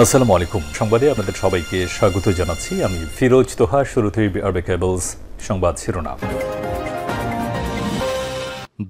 আসসালামু আলাইকুম। সংবাদে আপনাদের সবাইকে স্বাগত জানাচ্ছি। আমি ফিরোজ তোহা। শুরুতেই আরবে কেবলস সংবাদ শিরোনাম।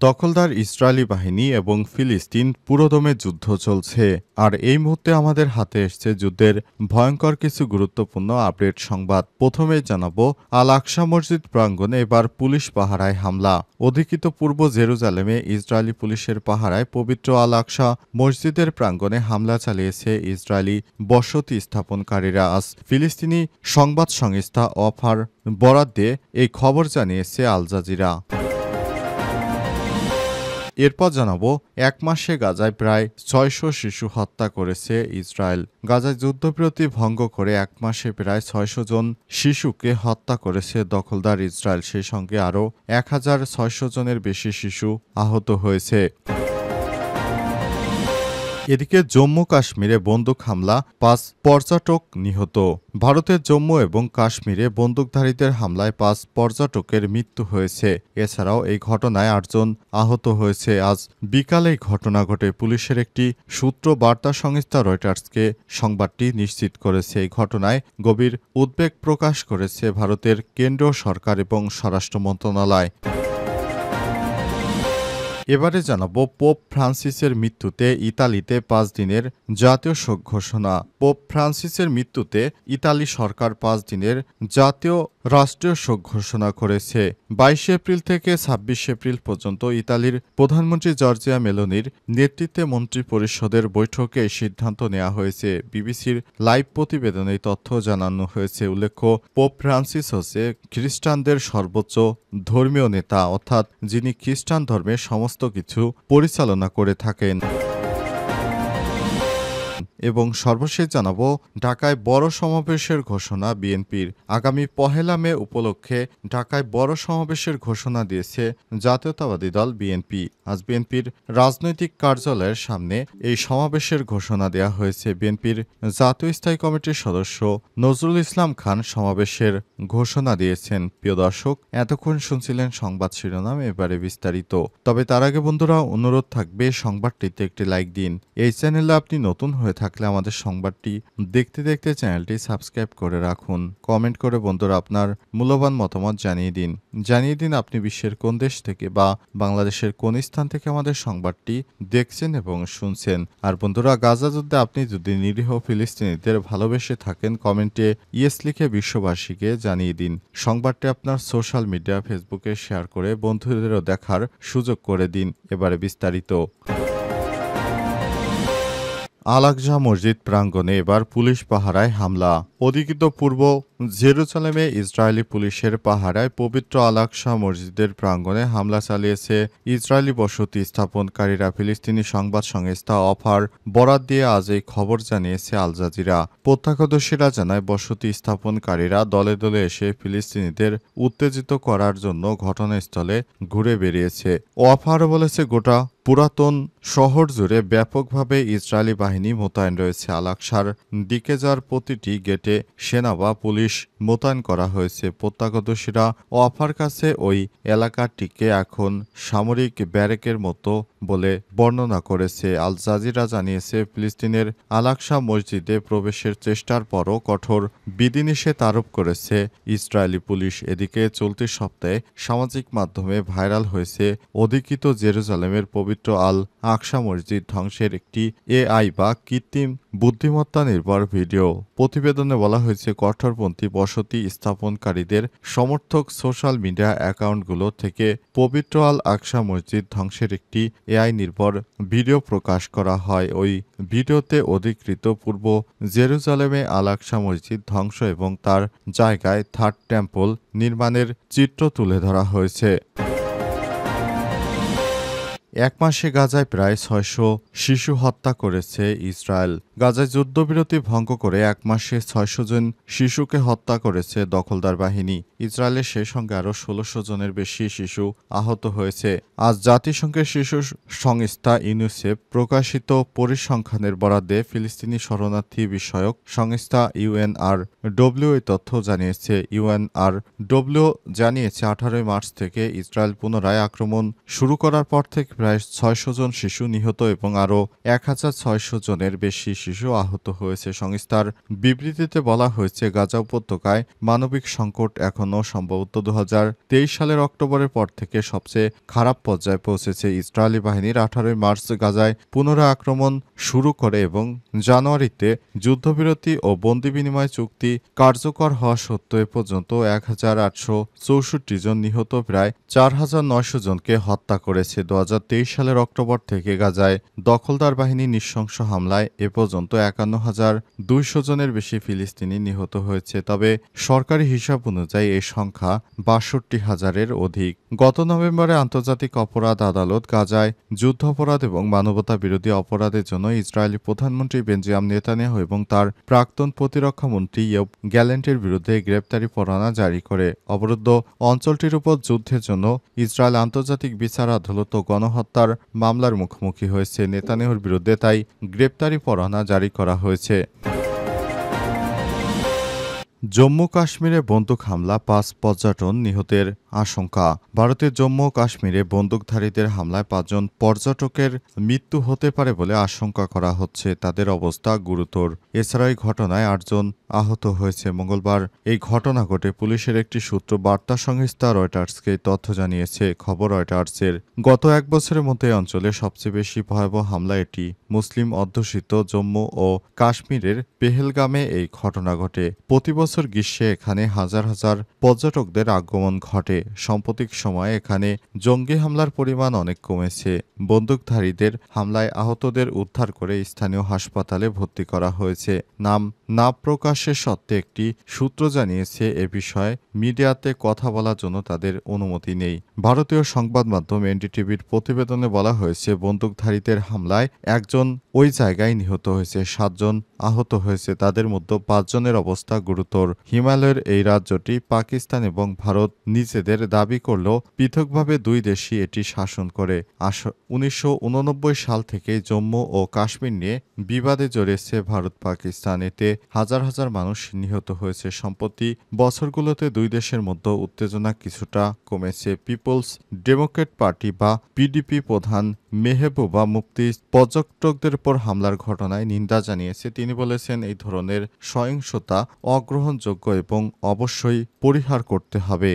দখলদার ইসরায়েলি বাহিনী এবং ফিলিস্তিন পুরোদমে যুদ্ধ চলছে। আর এই মুহূর্তে আমাদের হাতে এসছে যুদ্ধের ভয়ঙ্কর কিছু গুরুত্বপূর্ণ আপডেট সংবাদ। প্রথমেই জানাবো, আল আকসা মসজিদ প্রাঙ্গণে এবার পুলিশ পাহারায় হামলা। অধিকৃত পূর্ব জেরুজালেমে ইসরায়েলি পুলিশের পাহারায় পবিত্র আল আকসা মসজিদের প্রাঙ্গণে হামলা চালিয়েছে ইসরায়েলি বসতি স্থাপনকারীরা। আজ ফিলিস্তিনি সংবাদ সংস্থা অফার বরাদ দিয়ে এই খবর জানিয়েছে আল জাজিরা। এরপর জানাবো, এক মাসে গাজায় প্রায় ৬০০ শিশু হত্যা করেছে ইসরায়েল। গাজায় যুদ্ধবিরতি ভঙ্গ করে এক মাসে প্রায় ৬০০ জন শিশুকে হত্যা করেছে দখলদার ইসরায়েল। সেই সঙ্গে আরও ১৬০০ জনের বেশি শিশু আহত হয়েছে। এদিকে জম্মু কাশ্মীরে বন্দুক হামলা, ৫ পর্যটক নিহত। ভারতের জম্মু এবং কাশ্মীরে বন্দুকধারীদের হামলায় ৫ পর্যটকের মৃত্যু হয়েছে। এছাড়াও এই ঘটনায় ৮ জন আহত হয়েছে। আজ বিকালে এই ঘটনা ঘটে। পুলিশের একটি সূত্র বার্তা সংস্থা রয়টার্সকে সংবাদটি নিশ্চিত করেছে। এই ঘটনায় গভীর উদ্বেগ প্রকাশ করেছে ভারতের কেন্দ্রীয় সরকার এবং স্বরাষ্ট্র মন্ত্রণালয়। এবারে জানাবো, পোপ ফ্রান্সিসের মৃত্যুতে ইতালিতে ৫ দিনের জাতীয় শোক ঘোষণা। পোপ ফ্রান্সিসের মৃত্যুতে ইতালি সরকার ৫ দিনের জাতীয় রাষ্ট্রীয় শোক ঘোষণা করেছে। ২২ এপ্রিল থেকে ২৬ এপ্রিল পর্যন্ত ইতালির প্রধানমন্ত্রী জর্জিয়া মেলোনির নেতৃত্বে মন্ত্রী পরিষদের বৈঠকে এই সিদ্ধান্ত নেওয়া হয়েছে। বিবিসির লাইভ প্রতিবেদনে এই তথ্য জানানো হয়েছে। উল্লেখ্য, পোপ ফ্রান্সিস হচ্ছে খ্রিস্টানদের সর্বোচ্চ ধর্মীয় নেতা, অর্থাৎ যিনি খ্রিস্টান ধর্মের সমস্ত কিছু পরিচালনা করে থাকেন। এবং সর্বশেষ জানাবো, ঢাকায় বড় সমাবেশের ঘোষণা বিএনপির। আগামী ১ মে উপলক্ষে ঢাকায় বড় সমাবেশের ঘোষণা দিয়েছে জাতীয়তাবাদী দল বিএনপি। আজ বিএনপির রাজনৈতিক কার্যালয়ের সামনে এই সমাবেশের ঘোষণা দেওয়া হয়েছে। বিএনপির জাতীয় স্থায়ী কমিটির সদস্য নজরুল ইসলাম খান সমাবেশের ঘোষণা দিয়েছেন। প্রিয় দর্শক, এতক্ষণ শুনছিলেন সংবাদ শিরোনাম, এবারে বিস্তারিত। তবে তার আগে বন্ধুরা, অনুরোধ থাকবে সংবাদটিতে একটি লাইক দিন। এই চ্যানেলে আপনি নতুন হয়ে থাকলে আমাদের সংবাদটি দেখতে দেখতে চ্যানেলটি সাবস্ক্রাইব করে রাখুন। কমেন্ট করে বন্ধুরা আপনার মূল্যবান মতামত জানিয়ে দিন আপনি বিশ্বের কোন দেশ থেকে বা বাংলাদেশের কোন স্থান থেকে আমাদের সংবাদটি দেখছেন এবং শুনছেন। আর বন্ধুরা, গাজা যুদ্ধে আপনি যদি নিরীহ ফিলিস্তিনিদের ভালোবেসে থাকেন, কমেন্টে ইয়েস লিখে বিশ্ববাসীকে জানিয়ে দিন। সংবাদটি আপনার সোশ্যাল মিডিয়া ফেসবুকে শেয়ার করে বন্ধুদেরও দেখার সুযোগ করে দিন। এবারে বিস্তারিত। আল আকসা মসজিদ প্রাঙ্গণে এবার পুলিশ পাহারায় হামলা। অধিকৃত পূর্ব জেরুজালেমে ইসরায়েলি পুলিশের পাহারায় পবিত্র আল আকসা মসজিদের প্রাঙ্গণে হামলা চালিয়েছে ইসরায়েলি বসতি স্থাপনকারীরা। ফিলিস্তিনি সংবাদ সংস্থা অফার বরাদ দিয়ে আজ এই খবর জানিয়েছে আল জাজিরা। প্রত্যক্ষদর্শীরা জানায়, বসতি স্থাপনকারীরা দলে দলে এসে ফিলিস্তিনিদের উত্তেজিত করার জন্য ঘটনাস্থলে ঘুরে বেরিয়েছে। অফার বলেছে, গোটা পুরাতন শহর জুড়ে ব্যাপকভাবে ইসরায়েলি বাহিনী মোতায়েন রয়েছে। আল আকসার দিকে যাওয়ার প্রতিটি গেটে সেনা বা পুলিশ মোতায়েন করা হয়েছে। প্রত্যক্ষদর্শীরা অফার কাছে ওই এলাকাটিকে এখন সামরিক ব্যারেকের মতো বলে বর্ণনা করেছে। আল জাজিরা জানিয়েছে, ফিলিস্তিনের আল আকসা মসজিদে প্রবেশের চেষ্টার পরও কঠোর বিধিনিষেধ আরোপ করেছে ইসরায়েলি পুলিশ। এদিকে চলতি সপ্তাহে সামাজিক মাধ্যমে ভাইরাল হয়েছে অধিকৃত জেরুজালেমের পবিত্র আল আকসা মসজিদ ধ্বংসের একটি এআই বা কৃত্রিম বুদ্ধিমত্তা নির্ভর ভিডিও। প্রতিবেদনে বলা হয়েছে, কঠোরপন্থী বসতি স্থাপনকারীদের সমর্থক সোশ্যাল মিডিয়া অ্যাকাউন্টগুলো থেকে পবিত্র আল আকসা মসজিদ ধ্বংসের একটি এআই নির্ভর ভিডিও প্রকাশ করা হয়। ওই ভিডিওতে অধিকৃত পূর্ব জেরুজালেমে আল আকসা মসজিদ ধ্বংস এবং তার জায়গায় থার্ড টেম্পল নির্মাণের চিত্র তুলে ধরা হয়েছে। এক মাসে গাজায় প্রায় ৬০০ শিশু হত্যা করেছে ইসরায়েল। গাজায় যুদ্ধবিরতি ভঙ্গ করে এক মাসে ৬০০ জন শিশুকে হত্যা করেছে দখলদার বাহিনী। ইসরায়েলের সেই সঙ্গে আরও ১৬০০ জনের বেশি শিশু আহত হয়েছে। আজ জাতিসংঘের শিশু সংস্থা ইউনিসেফ প্রকাশিত পরিসংখ্যানের বরাদ্দে ফিলিস্তিনি শরণার্থী বিষয়ক সংস্থা ইউএনআরডব্লিউ এই তথ্য জানিয়েছে। ইউএনআরডব্লিউ জানিয়েছে, ১৮ মার্চ থেকে ইসরায়েল পুনরায় আক্রমণ শুরু করার পর থেকে প্রায় ৬০০ জন শিশু নিহত এবং আরও ১,৬০০ জনের বেশি শিশু আহত হয়েছে। সংস্থার বিবৃতিতে বলা হয়েছে, গাজা উপত্যকায় মানবিক সংকট এখনও সম্ভবত ২০২৩ সালের অক্টোবরের পর থেকে সবচেয়ে খারাপ পর্যায়ে পৌঁছেছে। ইসরায়েলি বাহিনীর ১৮ মার্চ গাজায় পুনরায় আক্রমণ শুরু করে এবং জানুয়ারিতে যুদ্ধবিরতি ও বন্দি বিনিময় চুক্তি কার্যকর হওয়া সত্ত্বেও এ পর্যন্ত ১,৮৬৪ জন নিহত, প্রায় ৪,৯০০ জনকে হত্যা করেছে। ২০২৩ সালের অক্টোবর থেকে গাজায় দখলদার বাহিনীর নৃশংস হামলায় এ পর্যন্ত ৫১,২০০ জনের বেশি ফিলিস্তিনি নিহত হয়েছে। তবে সরকারি হিসাব অনুযায়ী এই সংখ্যা ৬২,০০০-এর অধিক। গত নভেম্বরে আন্তর্জাতিক অপরাধ আদালত গাজায় যুদ্ধাপরাধ এবং মানবতা বিরোধী অপরাধের জন্য ইসরায়েলি প্রধানমন্ত্রী বেঞ্জামিন নেতানিয়াহু এবং তার প্রাক্তন প্রতিরক্ষামন্ত্রী ইয়োব গ্যালেন্টের বিরুদ্ধে গ্রেপ্তারি পরোয়ানা জারি করে। অবরুদ্ধ অঞ্চলটির উপর যুদ্ধের জন্য ইসরায়েল আন্তর্জাতিক বিচার আদালত ও গণহত্যার মামলার মুখোমুখি হয়েছে। নেতানিয়াহুর বিরুদ্ধে তাই গ্রেপ্তারি পরোয়ানা জারি করা হয়েছে। জম্মু কাশ্মীরে বন্দুক হামলা, ৫ পর্যটন নিহতের আশঙ্কা। ভারতের জম্মু ও কাশ্মীরে বন্দুকধারীদের হামলায় ৫ জন পর্যটকের মৃত্যু হতে পারে বলে আশঙ্কা করা হচ্ছে। তাদের অবস্থা গুরুতর। এছাড়া এই ঘটনায় ৮ জন আহত হয়েছে। মঙ্গলবার এই ঘটনা ঘটে। পুলিশের একটি সূত্র বার্তা সংস্থা রয়টার্সকে তথ্য জানিয়েছে। খবর রয়টার্সের। গত এক বছরের মধ্যে এই অঞ্চলে সবচেয়ে বেশি ভয়াবহ হামলা এটি। মুসলিম অধ্যুষিত জম্মু ও কাশ্মীরের পেহেলগামে এই ঘটনা ঘটে। প্রতি বছর গ্রীষ্মে এখানে হাজার হাজার পর্যটকদের আগমন ঘটে। সাম্প্রতিক সময়ে এখানে জঙ্গি হামলার পরিমাণ অনেক কমেছে। বন্দুকধারীদের হামলায় আহতদের উদ্ধার করে স্থানীয় হাসপাতালে ভর্তি করা হয়েছে। নাম না প্রকাশের সত্ত্বে একটি সূত্র জানিয়েছে, এ বিষয়ে মিডিয়াতে কথা বলার জন্য তাদের অনুমতি নেই। ভারতীয় সংবাদ মাধ্যম এনডিটিভির প্রতিবেদনে বলা হয়েছে, বন্দুকধারীদের হামলায় একজন ওই জায়গায় নিহত হয়েছে, ৭ জন আহত হয়েছে। তাদের মধ্যে ৫ জনের অবস্থা গুরুতর। হিমালয়ের এই রাজ্যটি পাকিস্তান এবং ভারত নিজেদের দাবি করলেও পৃথকভাবে দুই দেশই এটি শাসন করে। ১৯৮৯ সাল থেকে জম্মু ও কাশ্মীর নিয়ে বিবাদে জড়িয়েছে ভারত পাকিস্তান। এতে হাজার হাজার মানুষ নিহত হয়েছে। সম্প্রতি বছরগুলোতে দুই দেশের মধ্যে উত্তেজনা কিছুটা কমেছে। পিপলস ডেমোক্রেট পার্টি বা পিডিপি প্রধান মেহবুবা মুফতি পর্যটকদের উপর হামলার ঘটনায় নিন্দা জানিয়েছে। তিনি বলেছেন, এই ধরনের সহিংসতা অগ্রহণযোগ্য এবং অবশ্যই পরিহার করতে হবে।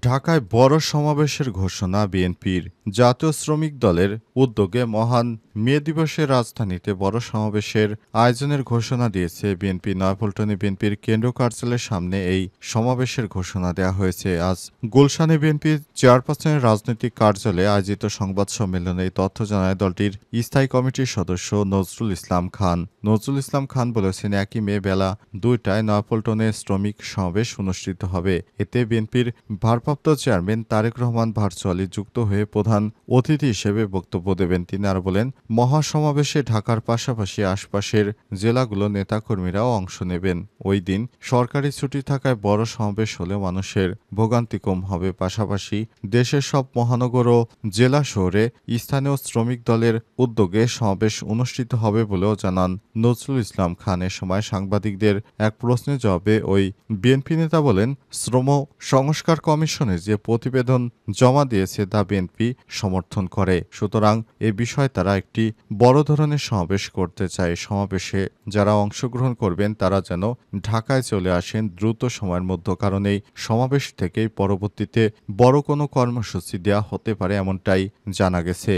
ঢাকায় বড় সমাবেশের ঘোষণা বিএনপির। জাতীয় শ্রমিক দলের উদ্যোগে মহান মে দিবসে রাজধানীতে বড় সমাবেশের আয়োজনের ঘোষণা দিয়েছে বিএনপি। নয়াপল্টনে বিএনপির কেন্দ্রীয় কার্যালয়ের সামনে এই সমাবেশের ঘোষণা দেওয়া হয়েছে। আজ গুলশানে বিএনপির চেয়ারপারসনের রাজনৈতিক কার্যালয়ে আয়োজিত সংবাদ সম্মেলনে এই তথ্য জানায় দলটির স্থায়ী কমিটির সদস্য নজরুল ইসলাম খান। নজরুল ইসলাম খান বলেছেন, ১ মে বেলা ২টায় নয়াপল্টনে শ্রমিক সমাবেশ অনুষ্ঠিত হবে। এতে বিএনপির ভারপ্রাপ্ত চেয়ারম্যান তারেক রহমান ভার্চুয়ালি যুক্ত হয়ে প্রধান অতিথি হিসেবে বক্তব্য দেবেন। তিনি আরো বলেন, মহাসমাবেশে ঢাকার পাশাপাশি আশপাশের জেলাগুলোর নেতাকর্মীরাও অংশ নেবেন। ওই দিন সরকারি ছুটি থাকায় বড় সমাবেশ হলে মানুষের ভোগান্তি কম হবে। পাশাপাশি দেশের সব মহানগর ও জেলা শহরে স্থানীয় শ্রমিক দলের উদ্যোগে সমাবেশ অনুষ্ঠিত হবে বলেও জানান নজরুল ইসলাম খান। এ সময় সাংবাদিকদের এক প্রশ্নের জবাবে ওই বিএনপি নেতা বলেন, শ্রম সংস্কার কমিশনে যে প্রতিবেদন জমা দিয়েছে তা বিএনপি সমর্থন করে। সুতরাং এ বিষয়ে তারা একটি বড় ধরনের সমাবেশ করতে চায়। সমাবেশে যারা অংশগ্রহণ করবেন তারা যেন ঢাকায় চলে আসেন দ্রুত সময়ের মধ্যে, কারণ এই সমাবেশ থেকেই পরবর্তীতে বড় কোনো কর্মসূচি দেওয়া হতে পারে এমনটাই জানা গেছে।